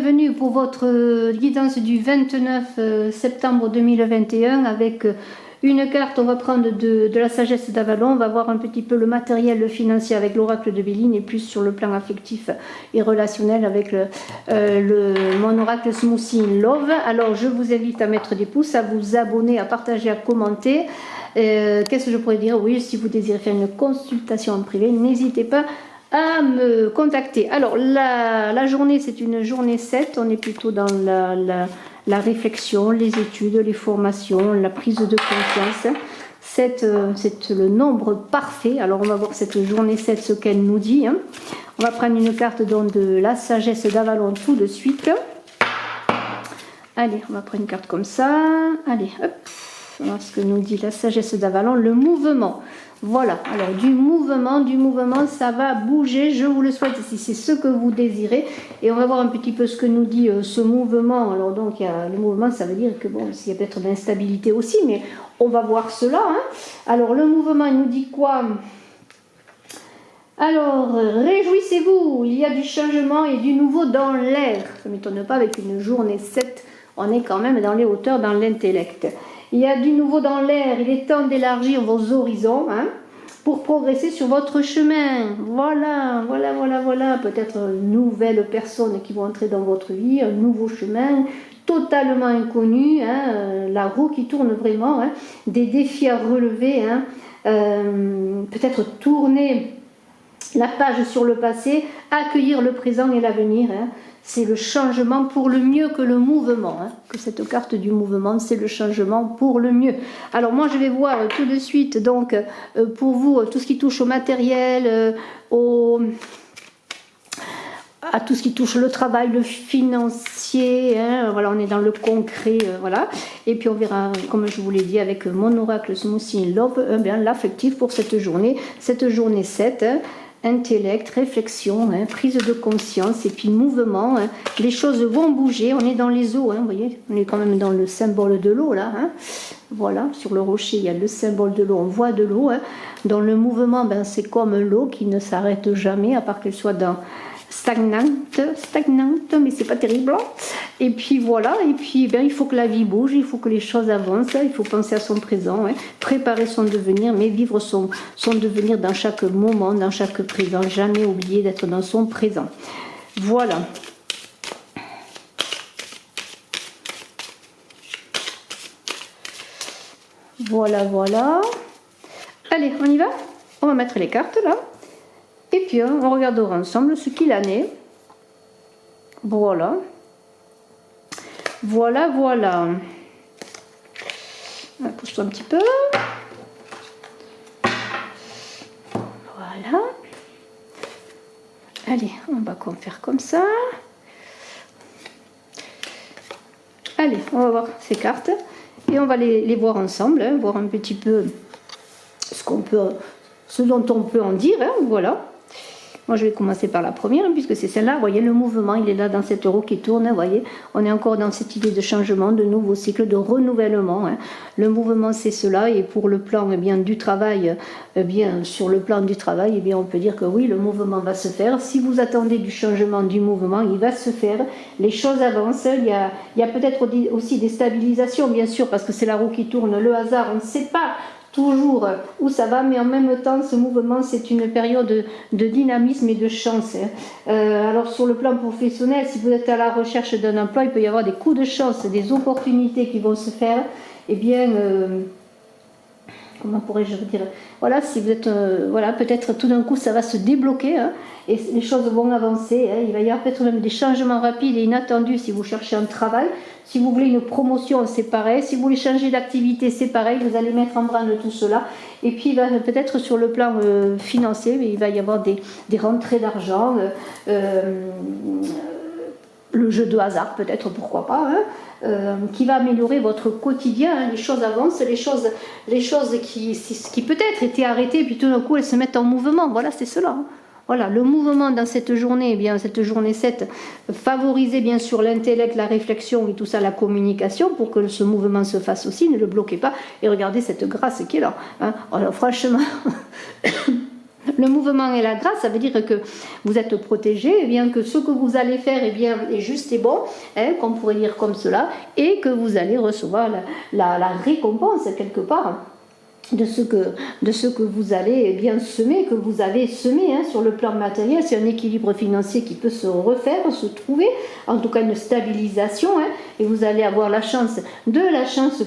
bienvenue pour votre guidance du 29 septembre 2021 avec une carte. On va prendre de la sagesse d'Avalon, on va voir un petit peu le matériel financier avec l'oracle de Béline et plus sur le plan affectif et relationnel avec mon oracle Smoothie in Love. Alors je vous invite à mettre des pouces, à vous abonner, à partager, à commenter. Qu'est-ce que je pourrais dire? Oui, si vous désirez faire une consultation en privé, n'hésitez pas à me contacter. Alors la journée, c'est une journée 7, on est plutôt dans la réflexion, les études, les formations, la prise de conscience. C'est le nombre parfait. Alors on va voir cette journée 7 ce qu'elle nous dit. On va prendre une carte donc de la sagesse d'Avalon tout de suite. Allez, on va prendre une carte comme ça. Allez, hop. Voilà ce que nous dit la sagesse d'Avalon, le mouvement. Voilà, alors du mouvement, ça va bouger, je vous le souhaite si c'est ce que vous désirez. Et on va voir un petit peu ce que nous dit ce mouvement. Alors donc, le mouvement, ça veut dire que bon, il y a peut-être de l'instabilité aussi, mais on va voir cela. Alors le mouvement, il nous dit quoi? Alors, réjouissez-vous, il y a du changement et du nouveau dans l'air. Ça ne m'étonne pas, avec une journée 7, on est quand même dans les hauteurs, dans l'intellect. Il y a du nouveau dans l'air, il est temps d'élargir vos horizons pour progresser sur votre chemin. Voilà. Peut-être une nouvelle personne qui va entrer dans votre vie, un nouveau chemin totalement inconnu, la roue qui tourne vraiment, des défis à relever, peut-être tourner la page sur le passé, accueillir le présent et l'avenir. C'est le changement pour le mieux que le mouvement, que cette carte du mouvement, c'est le changement pour le mieux. Alors moi je vais voir tout de suite donc pour vous tout ce qui touche au matériel, à tout ce qui touche le travail, le financier, voilà, on est dans le concret, voilà. Et puis on verra, comme je vous l'ai dit, avec mon oracle Smoothie in Love, l'affectif pour cette journée 7, intellect, réflexion, prise de conscience et puis mouvement. Les choses vont bouger, on est dans les eaux, vous voyez, on est quand même dans le symbole de l'eau là. Voilà, sur le rocher il y a le symbole de l'eau, on voit de l'eau. Dans le mouvement, c'est comme l'eau qui ne s'arrête jamais, à part qu'elle soit stagnante, mais c'est pas terrible. Et puis voilà, et puis il faut que la vie bouge, il faut que les choses avancent, il faut penser à son présent, préparer son devenir, mais vivre son devenir dans chaque moment, dans chaque présent, jamais oublier d'être dans son présent. Voilà. Voilà. Allez, on y va? On va mettre les cartes là. Et puis on regardera ensemble ce qu'il en est. Voilà. Pousse-toi un petit peu. Voilà. Allez, on va faire comme ça. Allez, on va voir ces cartes. Et on va les voir ensemble, voir un petit peu ce dont on peut en dire. Voilà. Moi, je vais commencer par la première, puisque c'est celle-là. Vous voyez, le mouvement, il est là dans cette roue qui tourne. Vous voyez, on est encore dans cette idée de changement, de nouveau cycle, de renouvellement. Le mouvement, c'est cela. Et pour le plan du travail, sur le plan du travail, on peut dire que oui, le mouvement va se faire. Si vous attendez du changement du mouvement, il va se faire. Les choses avancent. Il y a peut-être aussi des stabilisations, bien sûr, parce que c'est la roue qui tourne. Le hasard, on ne sait pas toujours où ça va, mais en même temps ce mouvement c'est une période de dynamisme et de chance. Alors sur le plan professionnel, si vous êtes à la recherche d'un emploi, il peut y avoir des coups de chance, des opportunités qui vont se faire. Comment pourrais-je dire, voilà, si vous êtes, peut-être tout d'un coup ça va se débloquer et les choses vont avancer. Il va y avoir peut-être même des changements rapides et inattendus si vous cherchez un travail. Si vous voulez une promotion, c'est pareil. Si vous voulez changer d'activité, c'est pareil. Vous allez mettre en branle tout cela. Et puis peut-être sur le plan financier, il va y avoir des rentrées d'argent. Le jeu de hasard peut-être, pourquoi pas, qui va améliorer votre quotidien. Les choses avancent, les choses qui peut-être étaient arrêtées, puis tout d'un coup elles se mettent en mouvement. Voilà, c'est cela. Voilà, le mouvement dans cette journée, cette journée 7, favorisez bien sûr l'intellect, la réflexion et tout ça, la communication, pour que ce mouvement se fasse aussi, ne le bloquez pas. Et regardez cette grâce qui est là. Alors franchement, le mouvement et la grâce, ça veut dire que vous êtes protégé, et bien que ce que vous allez faire est juste et bon, hein, qu'on pourrait dire comme cela, et que vous allez recevoir la récompense quelque part de ce que vous allez semer, que vous avez semé, hein, sur le plan matériel. C'est un équilibre financier qui peut se refaire, se trouver, en tout cas une stabilisation, hein, et vous allez avoir la chance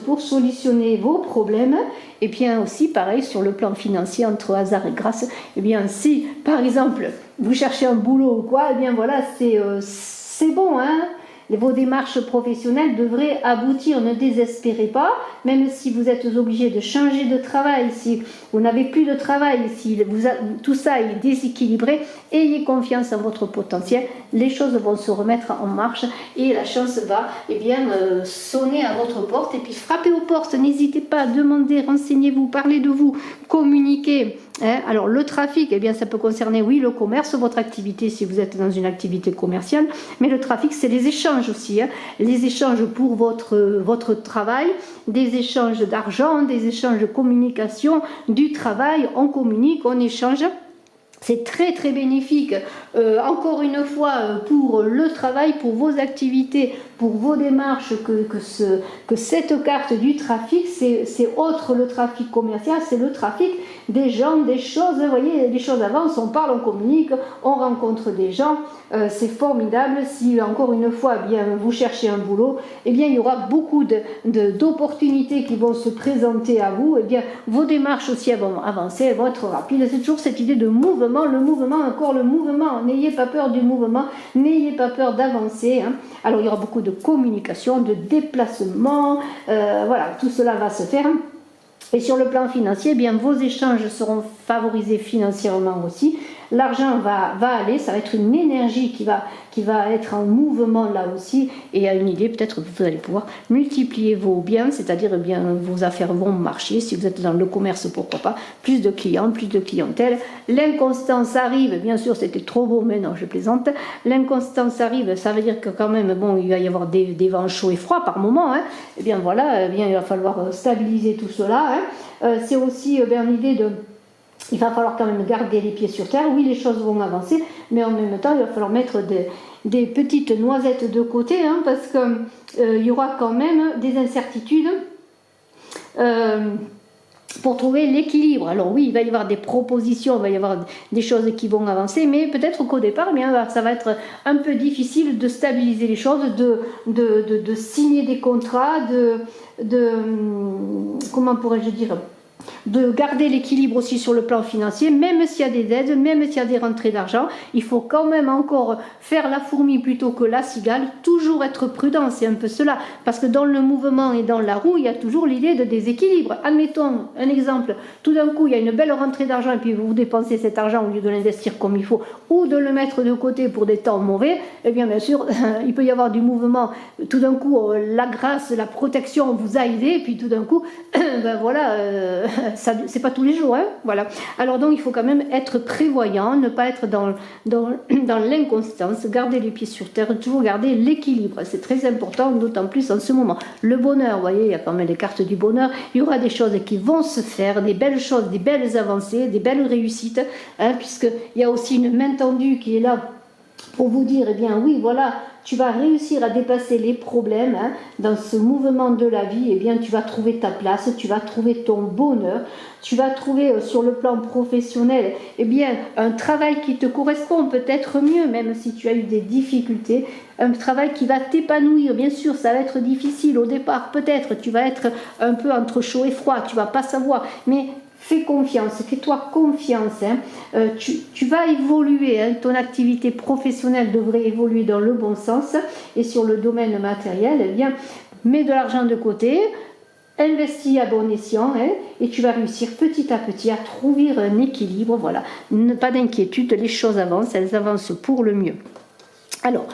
pour solutionner vos problèmes. Et bien aussi pareil sur le plan financier, entre hasard et grâce, et bien si par exemple vous cherchez un boulot ou quoi, et bien voilà, c'est bon, hein. Vos démarches professionnelles devraient aboutir, ne désespérez pas, même si vous êtes obligé de changer de travail, si vous n'avez plus de travail, si tout ça est déséquilibré, ayez confiance en votre potentiel, les choses vont se remettre en marche et la chance va sonner à votre porte. Et puis frappez aux portes, n'hésitez pas à demander, renseignez-vous, parlez de vous, communiquez. Hein, alors le trafic, eh bien ça peut concerner oui le commerce, votre activité si vous êtes dans une activité commerciale, mais le trafic c'est les échanges aussi, hein, les échanges pour votre travail, des échanges d'argent, des échanges de communication, du travail, on communique, on échange. C'est très très bénéfique, encore une fois, pour le travail, pour vos activités, pour vos démarches, que cette carte du trafic, c'est autre le trafic commercial, c'est le trafic des gens, des choses. Vous voyez, les choses avancent, on parle, on communique, on rencontre des gens, c'est formidable. Si encore une fois, eh bien, vous cherchez un boulot, eh bien, il y aura beaucoup d'opportunités qui vont se présenter à vous. Eh bien, vos démarches aussi elles vont avancer, elles vont être rapides. C'est toujours cette idée de mouvement, le mouvement, encore le mouvement. N'ayez pas peur du mouvement, n'ayez pas peur d'avancer. Hein. Alors, il y aura beaucoup de communication, de déplacement, voilà, tout cela va se faire. Et sur le plan financier, eh bien, vos échanges seront favorisés financièrement aussi. L'argent va aller, ça va être une énergie qui va être en mouvement là aussi, et à une idée, peut-être que vous allez pouvoir multiplier vos biens, c'est-à-dire eh bien, vos affaires vont marcher, si vous êtes dans le commerce, pourquoi pas, plus de clients, plus de clientèle. L'inconstance arrive, bien sûr, c'était trop beau, mais non, je plaisante. L'inconstance arrive, ça veut dire que quand même, bon, il va y avoir des vents chauds et froids par moment, hein. Et bien voilà, eh bien, il va falloir stabiliser tout cela, hein. C'est aussi l'idée de... Il va falloir quand même garder les pieds sur terre. Oui, les choses vont avancer, mais en même temps, il va falloir mettre des petites noisettes de côté, hein, parce qu'il y aura quand même des incertitudes pour trouver l'équilibre. Alors oui, il va y avoir des propositions, il va y avoir des choses qui vont avancer, mais peut-être qu'au départ, eh bien, ça va être un peu difficile de stabiliser les choses, de signer des contrats, comment pourrais-je dire, de garder l'équilibre aussi sur le plan financier, même s'il y a des aides, même s'il y a des rentrées d'argent, il faut quand même encore faire la fourmi plutôt que la cigale, toujours être prudent, c'est un peu cela, parce que dans le mouvement et dans la roue, il y a toujours l'idée de déséquilibre. Admettons un exemple, tout d'un coup il y a une belle rentrée d'argent et puis vous dépensez cet argent au lieu de l'investir comme il faut, ou de le mettre de côté pour des temps mauvais, eh bien sûr, il peut y avoir du mouvement, tout d'un coup la grâce, la protection vous a aidé, et puis tout d'un coup, ben voilà, c'est pas tous les jours, hein, voilà. Alors donc il faut quand même être prévoyant, ne pas être dans l'inconstance, garder les pieds sur terre, toujours garder l'équilibre, c'est très important, d'autant plus en ce moment. Le bonheur, vous voyez, il y a quand même les cartes du bonheur, il y aura des choses qui vont se faire, des belles choses, des belles avancées, des belles réussites, hein, puisqu'il y a aussi une main tendue qui est là pour vous dire, eh bien oui, voilà, tu vas réussir à dépasser les problèmes, hein, dans ce mouvement de la vie, eh bien tu vas trouver ta place, tu vas trouver ton bonheur, tu vas trouver sur le plan professionnel, eh bien un travail qui te correspond peut-être mieux, même si tu as eu des difficultés, un travail qui va t'épanouir. Bien sûr, ça va être difficile au départ, peut-être tu vas être un peu entre chaud et froid, tu vas pas savoir, mais fais confiance, fais-toi confiance, hein. Tu vas évoluer, hein. Ton activité professionnelle devrait évoluer dans le bon sens, et sur le domaine matériel, eh bien, mets de l'argent de côté, investis à bon escient, hein, et tu vas réussir petit à petit à trouver un équilibre. Voilà, pas d'inquiétude, les choses avancent, elles avancent pour le mieux. Alors,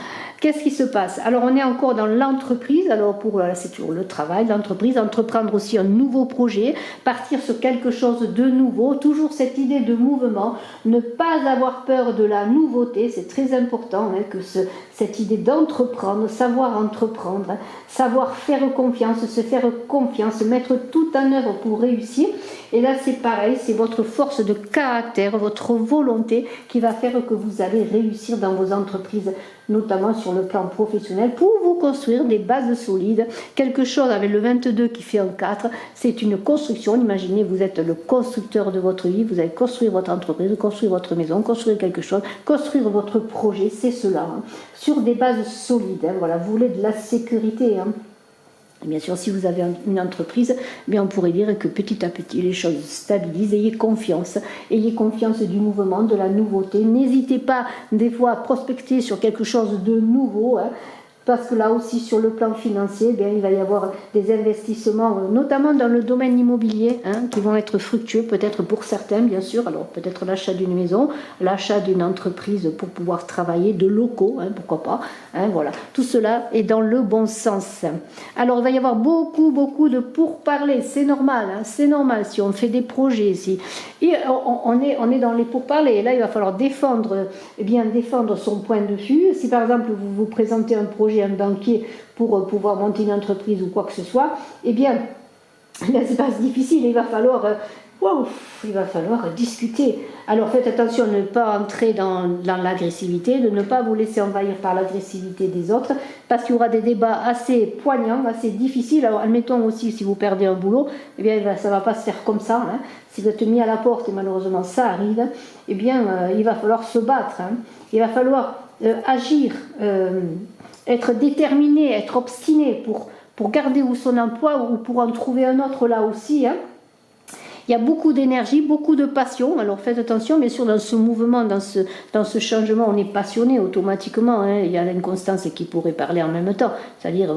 Qu'est-ce qui se passe? Alors on est encore dans l'entreprise, alors c'est toujours le travail, l'entreprise, entreprendre aussi un nouveau projet, partir sur quelque chose de nouveau, toujours cette idée de mouvement, ne pas avoir peur de la nouveauté, c'est très important que cette idée d'entreprendre, savoir entreprendre, savoir faire confiance, se faire confiance, mettre tout en œuvre pour réussir. Et là c'est pareil, c'est votre force de caractère, votre volonté qui va faire que vous allez réussir dans vos entreprises, notamment sur le plan professionnel, pour vous construire des bases solides. Quelque chose avec le 22 qui fait un 4, c'est une construction. Imaginez, vous êtes le constructeur de votre vie, vous allez construire votre entreprise, construire votre maison, construire quelque chose, construire votre projet, c'est cela, sur des bases solides. Voilà, vous voulez de la sécurité. Bien sûr, si vous avez une entreprise, on pourrait dire que petit à petit, les choses stabilisent. Ayez confiance du mouvement, de la nouveauté. N'hésitez pas, des fois, à prospecter sur quelque chose de nouveau, parce que là aussi, sur le plan financier, il va y avoir des investissements, notamment dans le domaine immobilier, qui vont être fructueux, peut-être pour certains, bien sûr. Alors, peut-être l'achat d'une maison, l'achat d'une entreprise pour pouvoir travailler, de locaux, pourquoi pas. Voilà, tout cela est dans le bon sens. Alors, il va y avoir beaucoup de pourparlers. C'est normal, c'est normal. Si on fait des projets, et on est dans les pourparlers. Et là, il va falloir défendre son point de vue. Si par exemple, vous vous présentez un projet, un banquier pour pouvoir monter une entreprise ou quoi que ce soit, là c'est pas difficile, il va falloir discuter. Alors faites attention de ne pas entrer dans l'agressivité, de ne pas vous laisser envahir par l'agressivité des autres, parce qu'il y aura des débats assez poignants, assez difficiles. Alors admettons aussi, si vous perdez un boulot, ça va pas se faire comme ça. Si vous êtes mis à la porte, et malheureusement ça arrive, il va falloir se battre. Il va falloir agir, être déterminé, être obstiné pour garder son emploi ou pour en trouver un autre là aussi. Il y a beaucoup d'énergie, beaucoup de passion. Alors faites attention, bien sûr, dans ce mouvement, dans ce changement, on est passionné automatiquement. Il y a l'inconstance qui pourrait parler en même temps. C'est-à-dire,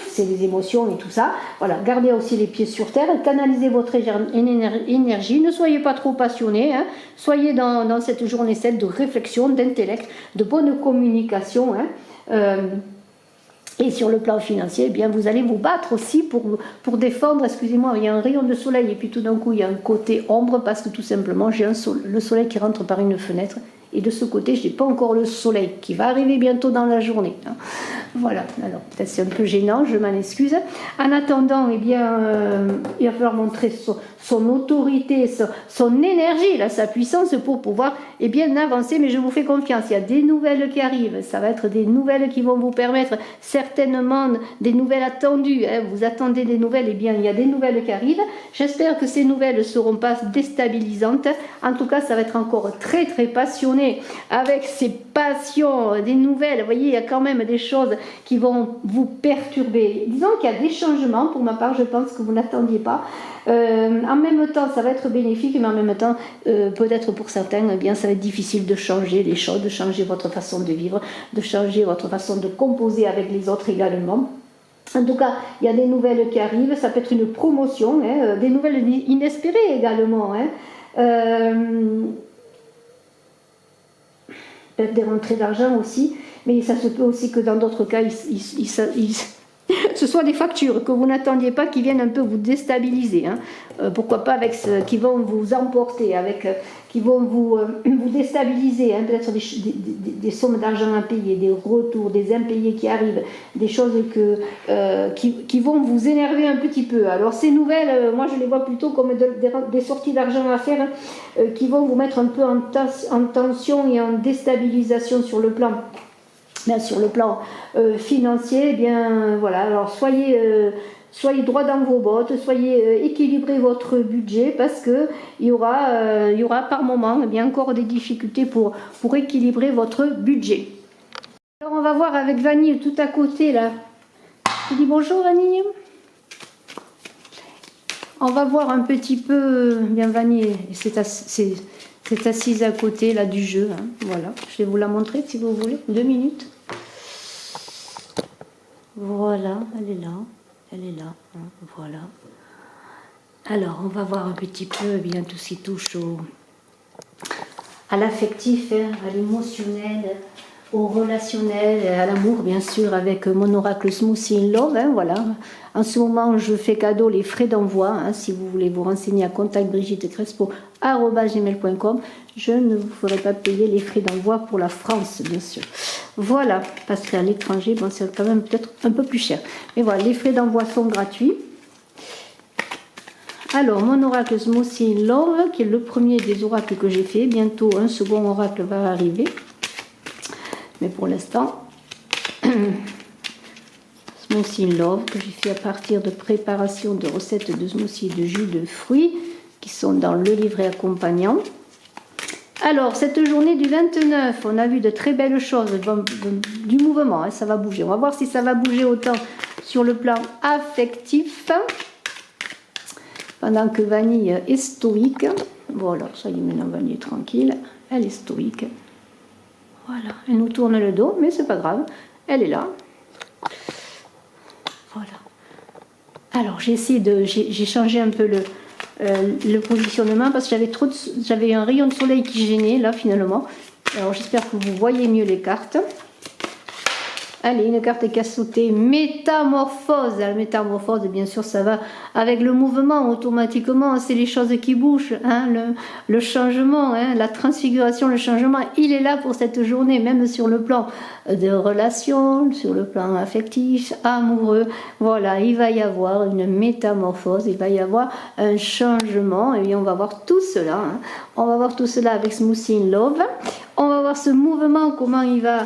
c'est les émotions et tout ça. Voilà, gardez aussi les pieds sur terre, canalisez votre énergie. Ne soyez pas trop passionné. Soyez dans cette journée 7 de réflexion, d'intellect, de bonne communication. Et sur le plan financier, vous allez vous battre aussi pour défendre, excusez-moi, il y a un rayon de soleil et puis tout d'un coup il y a un côté ombre parce que tout simplement j'ai le soleil qui rentre par une fenêtre et de ce côté je n'ai pas encore le soleil qui va arriver bientôt dans la journée. Voilà, alors peut-être c'est un peu gênant, je m'en excuse. En attendant, il va falloir montrer son autorité, son énergie, sa puissance pour pouvoir avancer, mais je vous fais confiance, il y a des nouvelles qui arrivent, ça va être des nouvelles qui vont vous permettre, certainement des nouvelles attendues, vous attendez des nouvelles, il y a des nouvelles qui arrivent, j'espère que ces nouvelles ne seront pas déstabilisantes, en tout cas ça va être encore très très passionné, avec ces passions, des nouvelles, vous voyez, il y a quand même des choses qui vont vous perturber. Disons qu'il y a des changements, pour ma part, je pense que vous n'attendiez pas. En même temps, ça va être bénéfique, mais en même temps, peut-être pour certains, ça va être difficile de changer les choses, de changer votre façon de vivre, de changer votre façon de composer avec les autres également. En tout cas, il y a des nouvelles qui arrivent, ça peut être une promotion, des nouvelles inespérées également. Peut-être des rentrées d'argent aussi, mais ça se peut aussi que dans d'autres cas, ce soit des factures que vous n'attendiez pas qui viennent un peu vous déstabiliser. Pourquoi pas qui vont vous emporter, qui vont vous déstabiliser. Peut-être des sommes d'argent à payer, des retours, des impayés qui arrivent, des choses qui vont vous énerver un petit peu. Alors ces nouvelles, moi je les vois plutôt comme des sorties d'argent à faire qui vont vous mettre un peu en tension et en déstabilisation sur le plan. Sur le plan financier, voilà, alors soyez droit dans vos bottes, équilibrez votre budget parce que il y aura par moment encore des difficultés pour équilibrer votre budget. Alors on va voir avec Vanille tout à côté là. Je dis bonjour Vanille. On va voir un petit peu, Vanille, c'est assise à côté là du jeu, voilà, je vais vous la montrer si vous voulez, 2 minutes. Voilà, elle est là, voilà. Alors, on va voir un petit peu tout ce qui touche à l'affectif, à l'émotionnel, au relationnel et à l'amour, bien sûr, avec mon oracle Smoothie in Love. Hein, voilà. En ce moment, je fais cadeau les frais d'envoi. Hein, si vous voulez vous renseigner à contactbrigitecrespo@gmail.com, je ne vous ferai pas payer les frais d'envoi pour la France, bien sûr. Voilà, parce qu'à l'étranger, bon, c'est quand même peut-être un peu plus cher. Mais voilà, les frais d'envoi sont gratuits. Alors, mon oracle Smoothie in Love, qui est le premier des oracles que j'ai fait. Bientôt, un second oracle va arriver. Mais pour l'instant, Smoothie in Love, que j'ai fait à partir de préparation de recettes de smoothie et de jus de fruits, qui sont dans le livret accompagnant. Alors, cette journée du 29, on a vu de très belles choses, du mouvement, hein, ça va bouger. On va voir si ça va bouger autant sur le plan affectif. Pendant que Vanille est stoïque. Voilà, ça y est, maintenant Vanille est tranquille. Elle est stoïque. Voilà, elle nous tourne le dos, mais c'est pas grave. Elle est là. Voilà. Alors, j'ai changé un peu le positionnement parce que j'avais un rayon de soleil qui gênait, là, finalement. Alors, j'espère que vous voyez mieux les cartes. Allez, une carte qui a sauté, métamorphose. La métamorphose, bien sûr, ça va avec le mouvement, automatiquement, c'est les choses qui bougent, hein, le changement, hein, la transfiguration, le changement, il est là pour cette journée, même sur le plan de relations, sur le plan affectif, amoureux. Voilà, il va y avoir une métamorphose, il va y avoir un changement, et on va voir tout cela. Hein. On va voir tout cela avec Smoothie in Love. On va voir ce mouvement, comment il va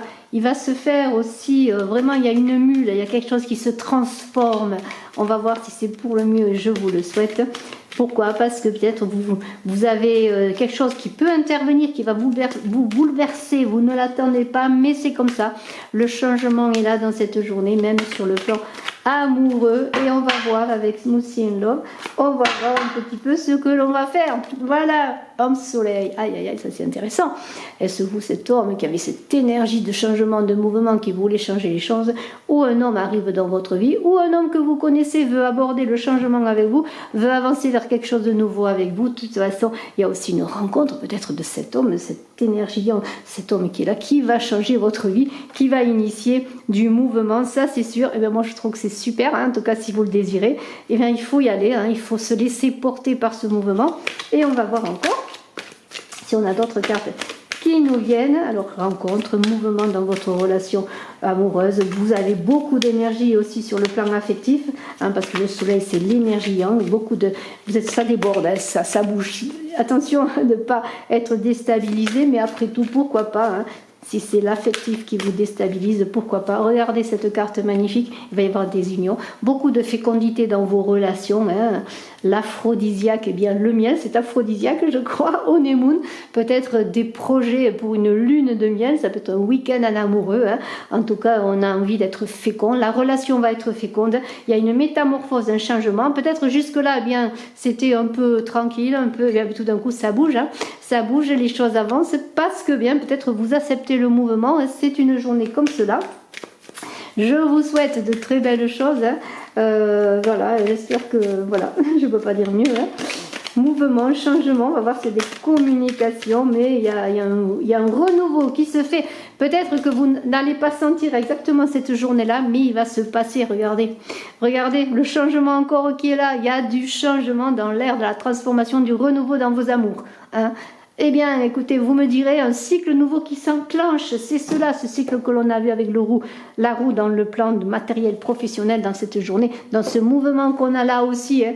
se faire aussi, vraiment il y a une mule, il y a quelque chose qui se transforme. On va voir si c'est pour le mieux, je vous le souhaite. Pourquoi? Parce que peut-être vous avez quelque chose qui peut intervenir, qui va vous bouleverser, vous ne l'attendez pas, mais c'est comme ça. Le changement est là dans cette journée, même sur le plan amoureux. Et on va voir avec Smoothie in Love, on va voir un petit peu ce que l'on va faire. Voilà, homme soleil. Aïe, aïe, aïe, ça c'est intéressant. Est-ce vous, cet homme qui avait cette énergie de changement, de mouvement, qui voulait changer les choses, ou un homme arrive dans votre vie, ou un homme que vous connaissez veut aborder le changement avec vous, veut avancer vers quelque chose de nouveau avec vous. De toute façon, il y a aussi une rencontre peut-être de cet homme, cette énergie, cet homme qui est là, qui va changer votre vie, qui va initier du mouvement, ça c'est sûr. Et bien moi je trouve que c'est super, hein, en tout cas si vous le désirez, et bien il faut y aller, hein, il faut se laisser porter par ce mouvement. Et on va voir encore si on a d'autres cartes qui nous viennent. Alors, rencontre, mouvement dans votre relation amoureuse. Vous avez beaucoup d'énergie aussi sur le plan affectif, hein, parce que le soleil, c'est l'énergie yang. Ça déborde, hein, ça bouge. Attention de ne pas être déstabilisé, mais après tout, pourquoi pas, hein. Si c'est l'affectif qui vous déstabilise, pourquoi pas. Regardez cette carte magnifique, il va y avoir des unions, beaucoup de fécondité dans vos relations. Hein. L'aphrodisiaque, eh bien le miel, c'est aphrodisiaque, je crois, au Nemoun. Peut-être des projets pour une lune de miel, ça peut être un week-end en amoureux. Hein. En tout cas, on a envie d'être fécond. La relation va être féconde. Il y a une métamorphose, un changement. Peut-être jusque-là, eh bien, c'était un peu tranquille, un peu, tout d'un coup, ça bouge. Hein. Ça bouge, les choses avancent parce que bien, peut-être vous acceptez le mouvement. C'est une journée comme cela. Je vous souhaite de très belles choses. Hein. Voilà, j'espère que voilà, je ne peux pas dire mieux. Hein. Mouvement, changement, on va voir si c'est des communications, mais il y a un renouveau qui se fait. Peut-être que vous n'allez pas sentir exactement cette journée-là, mais il va se passer. Regardez, le changement encore qui est là. Il y a du changement dans l'air, de la transformation, du renouveau dans vos amours. Hein. Eh bien, écoutez, vous me direz un cycle nouveau qui s'enclenche. C'est cela, ce cycle que l'on a vu avec la roue dans le plan de matériel professionnel dans cette journée, dans ce mouvement qu'on a là aussi, hein,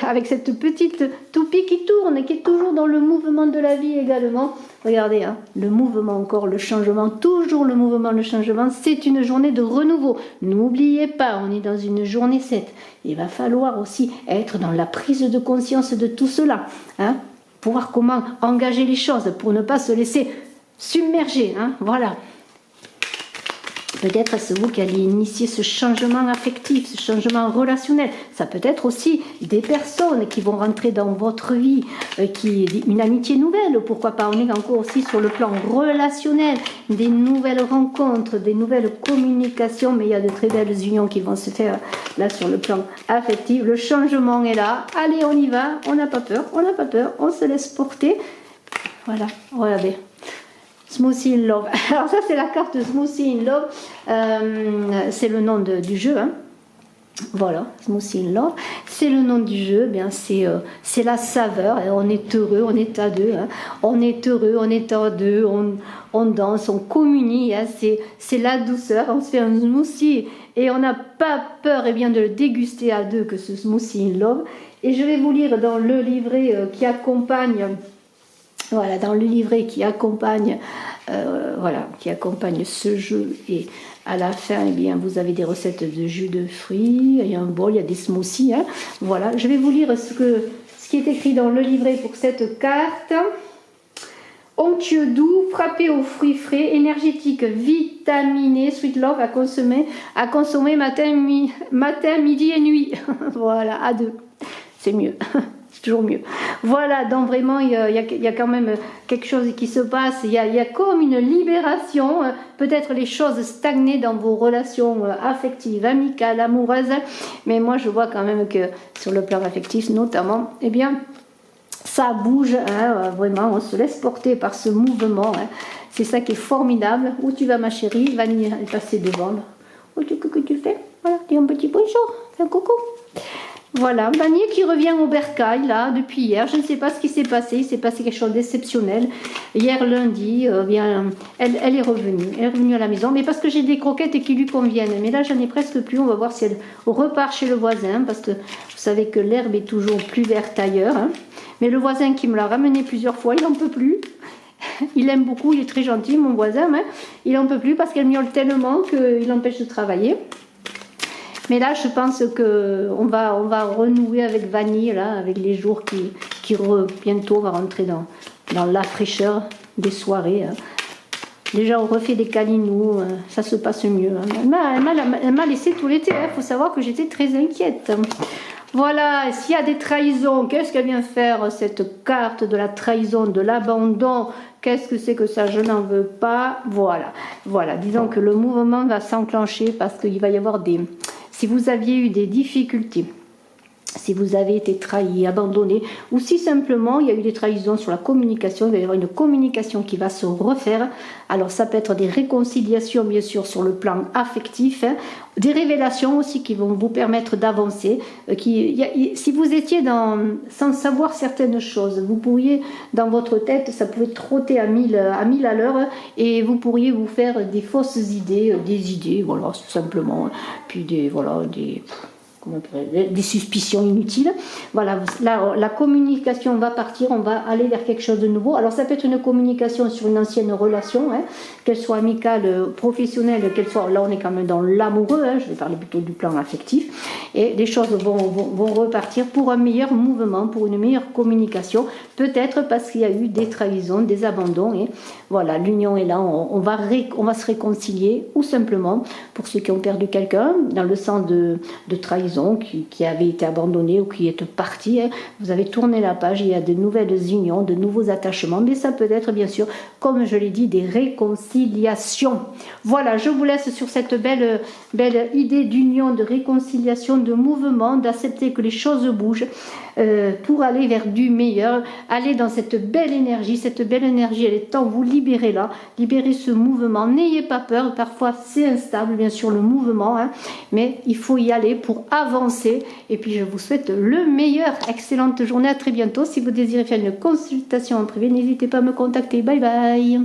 avec cette petite toupie qui tourne, qui est toujours dans le mouvement de la vie également. Regardez, hein, le mouvement encore, le changement, toujours le mouvement, le changement. C'est une journée de renouveau. N'oubliez pas, on est dans une journée 7. Il va falloir aussi être dans la prise de conscience de tout cela, hein. Pour voir comment engager les choses, pour ne pas se laisser submerger. Hein, voilà. Peut-être est-ce vous qui allez initier ce changement affectif, ce changement relationnel. Ça peut être aussi des personnes qui vont rentrer dans votre vie, une amitié nouvelle, pourquoi pas. On est encore aussi sur le plan relationnel, des nouvelles rencontres, des nouvelles communications, mais il y a de très belles unions qui vont se faire là sur le plan affectif. Le changement est là. Allez, on y va, on n'a pas peur, on se laisse porter. Voilà, regardez. Smoothie in Love. Alors ça c'est la carte Smoothie in Love, c'est le nom du jeu. Hein. Voilà, Smoothie in Love, c'est le nom du jeu, bien c'est la saveur, hein. On est heureux, on est à deux, hein. On est heureux, on est à deux, on danse, on communie, hein. C'est la douceur, on se fait un smoothie et on n'a pas peur bien, de le déguster à deux que ce Smoothie in Love. Et je vais vous lire dans le livret qui accompagne, voilà, dans le livret qui accompagne, qui accompagne ce jeu. Et à la fin, eh bien, vous avez des recettes de jus de fruits, il y a un bol, il y a des smoothies. Hein. Voilà, je vais vous lire ce qui est écrit dans le livret pour cette carte. Onctueux doux, frappé aux fruits frais, énergétique, vitaminé, sweet love à consommer matin, midi et nuit. Voilà, à deux. C'est mieux. C'est toujours mieux. Voilà, donc vraiment, il y a quand même quelque chose qui se passe. Il y a comme une libération. Peut-être les choses stagnées dans vos relations affectives, amicales, amoureuses. Mais moi, je vois quand même que sur le plan affectif, notamment, eh bien, ça bouge. Hein, vraiment, on se laisse porter par ce mouvement. Hein. C'est ça qui est formidable. Où tu vas, ma chérie? Vanille est passée devant. Oh, que tu fais? Voilà, dis un petit bonjour. Fais un coucou. Voilà, Vanille qui revient au bercail, là, depuis hier. Je ne sais pas ce qui s'est passé. Il s'est passé quelque chose d'exceptionnel. Hier, lundi, elle est revenue. Elle est revenue à la maison. Mais parce que j'ai des croquettes qui lui conviennent. Mais là, j'en ai presque plus. On va voir si elle repart chez le voisin. Parce que vous savez que l'herbe est toujours plus verte ailleurs. Hein. Mais le voisin qui me l'a ramené plusieurs fois, il n'en peut plus. Il aime beaucoup. Il est très gentil, mon voisin. Hein. Il n'en peut plus parce qu'elle miaule tellement qu'il l'empêche de travailler. Mais là, je pense qu'on va renouer avec Vanille, là, avec les jours qui bientôt va rentrer dans la fraîcheur des soirées. Hein. Déjà, on refait des câlinous, ça se passe mieux. Hein. Elle m'a laissé tout l'été. Il faut savoir que j'étais très inquiète. Voilà, s'il y a des trahisons, qu'est-ce qu'elle vient faire, cette carte de la trahison, de l'abandon? Qu'est-ce que c'est que ça? Je n'en veux pas. Voilà, disons que le mouvement va s'enclencher parce qu'il va y avoir des... Si vous aviez eu des difficultés, si vous avez été trahi, abandonné, ou si simplement il y a eu des trahisons sur la communication, il va y avoir une communication qui va se refaire. Alors ça peut être des réconciliations bien sûr sur le plan affectif, hein, des révélations aussi qui vont vous permettre d'avancer. Si vous étiez sans savoir certaines choses, vous pourriez dans votre tête, ça pouvait trotter à 1000 à l'heure et vous pourriez vous faire des fausses idées, voilà, tout simplement, puis des suspicions inutiles. Voilà, la communication va partir, on va aller vers quelque chose de nouveau. Alors ça peut être une communication sur une ancienne relation, hein, qu'elle soit amicale, professionnelle, qu'elle soit, là on est quand même dans l'amoureux, hein, je vais parler plutôt du plan affectif, et les choses vont repartir pour un meilleur mouvement, pour une meilleure communication, peut-être parce qu'il y a eu des trahisons, des abandons, et voilà, l'union est là, on va se réconcilier, ou simplement, pour ceux qui ont perdu quelqu'un, dans le sens de trahison, qui avait été abandonné ou qui est parti, hein, vous avez tourné la page, il y a de nouvelles unions, de nouveaux attachements, mais ça peut être bien sûr, comme je l'ai dit, des réconciliations. Voilà, je vous laisse sur cette belle idée d'union, de réconciliation, de mouvement, d'accepter que les choses bougent pour aller vers du meilleur, aller dans cette belle énergie, elle est temps, vous libérez là, libérez ce mouvement, n'ayez pas peur, parfois c'est instable bien sûr le mouvement, hein, mais il faut y aller pour avancer, et puis je vous souhaite le meilleur, excellente journée, à très bientôt. Si vous désirez faire une consultation en privé, n'hésitez pas à me contacter, bye bye.